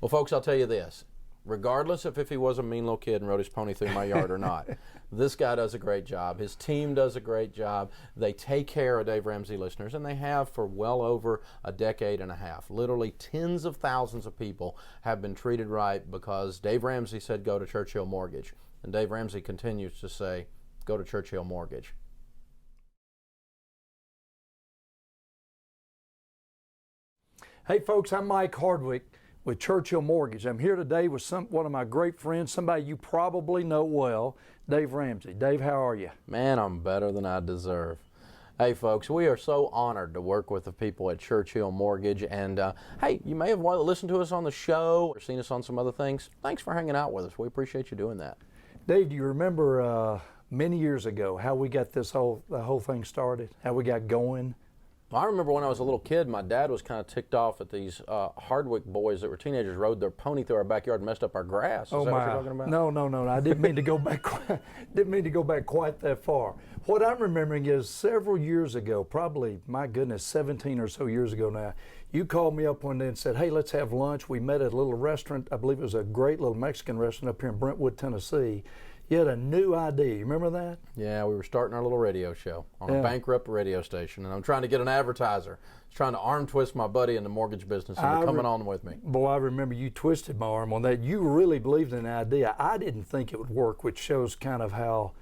Well, folks, I'll tell you this. Regardless of if he was a mean little kid and rode his pony through my yard or not, this guy does a great job. His team does a great job. They take care of Dave Ramsey listeners, and they have for well over a decade and a half. Literally tens of thousands of people have been treated right because Dave Ramsey said go to Churchill Mortgage. And Dave Ramsey continues to say go to Churchill Mortgage. Hey folks, I'm Mike Hardwick with Churchill Mortgage. I'm here today with one of my great friends, somebody you probably know well, Dave Ramsey. Dave, how are you? Man, I'm better than I deserve. Hey folks, we are so honored to work with the people at Churchill Mortgage, and hey, you may have listened to us on the show or seen us on some other things. Thanks for hanging out with us. We appreciate you doing that. Dave, do you remember many years ago how we got the whole thing started, how we got going? I remember when I was a little kid, my dad was kind of ticked off at these Hardwick boys that were teenagers rode their pony through our backyard and messed up our grass. Is that what you're talking about? No. I didn't mean to go back. Didn't mean to go back quite that far. What I'm remembering is several years ago, probably, my goodness, 17 or so years ago now, you called me up one day and said, hey, let's have lunch. We met at a little restaurant. I believe it was a great little Mexican restaurant up here in Brentwood, Tennessee. You had a new idea. You remember that? Yeah, we were starting our little radio show on a bankrupt radio station, and I'm trying to get an advertiser. I was trying to arm twist my buddy in the mortgage business, and you're coming on with me. Boy, I remember you twisted my arm on that. You really believed in the idea. I didn't think it would work, which shows kind of how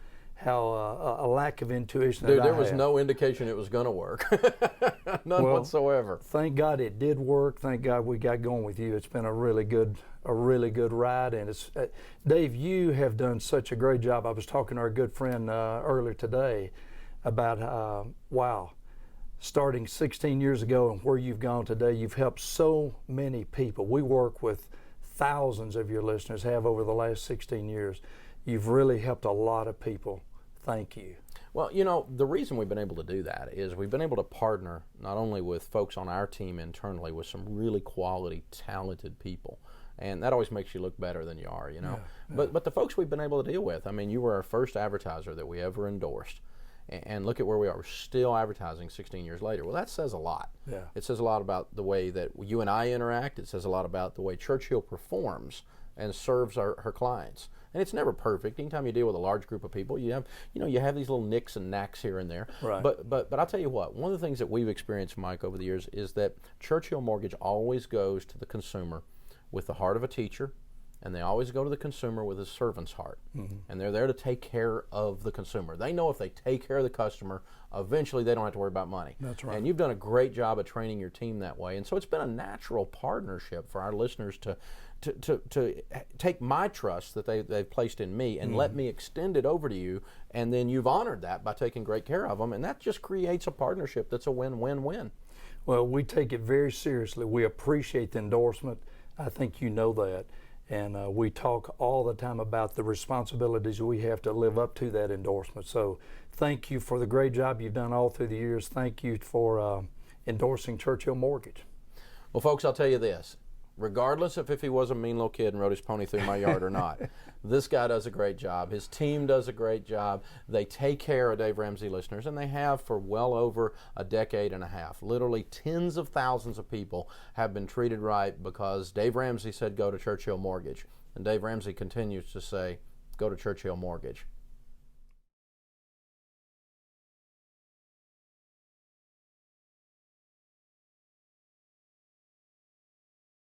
a lack of intuition. Dude, there was no indication it was going to work. None whatsoever. Thank God it did work. Thank God we got going with you. It's been a really good ride, and it's Dave, you have done such a great job. I was talking to our good friend earlier today about wow, starting 16 years ago and where you've gone today. You've helped so many people. We work with thousands of your listeners, have over the last 16 years. You've really helped a lot of people. Thank you. Well, you know, the reason we've been able to do that is we've been able to partner not only with folks on our team internally with some really quality, talented people. And that always makes you look better than you are, you know. Yeah. But the folks we've been able to deal with, I mean, you were our first advertiser that we ever endorsed. And look at where we are. We're still advertising 16 years later. Well, that says a lot. Yeah. It says a lot about the way that you and I interact. It says a lot about the way Churchill performs and serves her clients. And it's never perfect. Anytime you deal with a large group of people, you have these little nicks and knacks here and there. Right. But I'll tell you what, one of the things that we've experienced, Mike, over the years is that Churchill Mortgage always goes to the consumer with the heart of a teacher, and they always go to the consumer with a servant's heart. Mm-hmm. And they're there to take care of the consumer. They know if they take care of the customer, eventually they don't have to worry about money. That's right. And you've done a great job of training your team that way. And so it's been a natural partnership for our listeners to take my trust that they've placed in me and let me extend it over to you, and then you've honored that by taking great care of them, and that just creates a partnership that's a win-win-win. Well, we take it very seriously. We appreciate the endorsement. I think you know that, and we talk all the time about the responsibilities we have to live up to that endorsement. So thank you for the great job you've done all through the years. Thank you for endorsing Churchill Mortgage. Well, folks, I'll tell you this. Regardless of if he was a mean little kid and rode his pony through my yard or not, this guy does a great job. His team does a great job. They take care of Dave Ramsey listeners, and they have for well over a decade and a half. Literally tens of thousands of people have been treated right because Dave Ramsey said go to Churchill Mortgage. And Dave Ramsey continues to say go to Churchill Mortgage.